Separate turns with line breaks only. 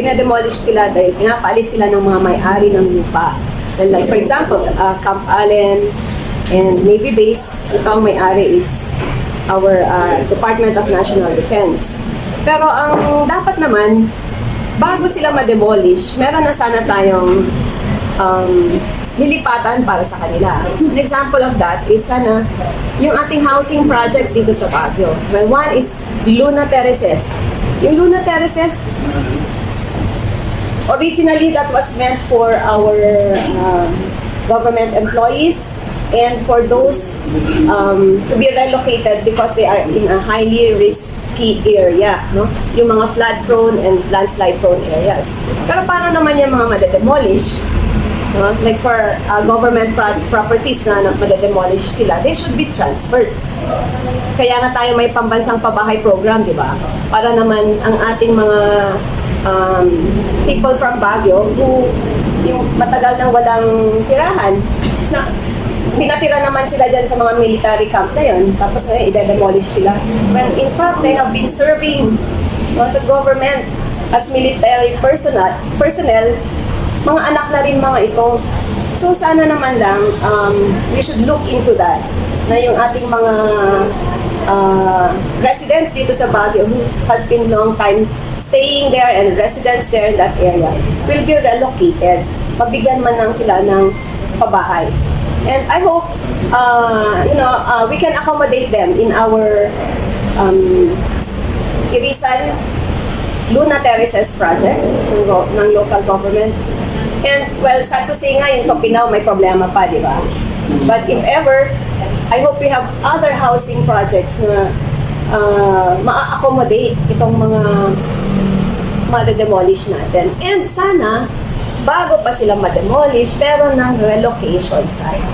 Pinademolish sila dahil pinapaalis sila ng mga may-ari ng lupa. Like for example, Camp Allen and Navy Base, ito ang may-ari is our Department of National Defense. Pero ang dapat naman, bago sila ma-demolish, meron na sana tayong lilipatan para sa kanila. An example of that is sana yung ating housing projects dito sa Baguio. Well, one is Luna Terraces. Yung Luna Terraces, originally that was meant for our government employees and for those to be relocated because they are in a highly risky area, no? Yung mga flood-prone and landslide-prone areas. Pero paano naman yung mga madedemolish? No? Like for government properties na madedemolish sila, they should be transferred. Kaya nga tayo may pambansang pabahay program, di ba? Para naman ang ating mga people from Baguio who yung matagal nang walang tirahan, pinatira naman sila dyan sa mga military camp na yun, tapos ngayon i-demolish sila. When in fact, they have been serving the government as military personnel, mga anak na rin mga ito. So sana naman lang, we should look into that, na yung ating mga residents dito sa Baguio who has been long time staying there and residents there in that area will be relocated. Mabigyan man lang sila ng pabahay. And I hope, we can accommodate them in our Irisan Luna Terraces project ng local government. And well, sad to say nga, yung Topinaw may problema pa, di ba? But if ever, I hope we have other housing projects na ma-accommodate itong mga ma-demolish natin. And sana, bago pa sila ma-demolish, pero ng relocation site.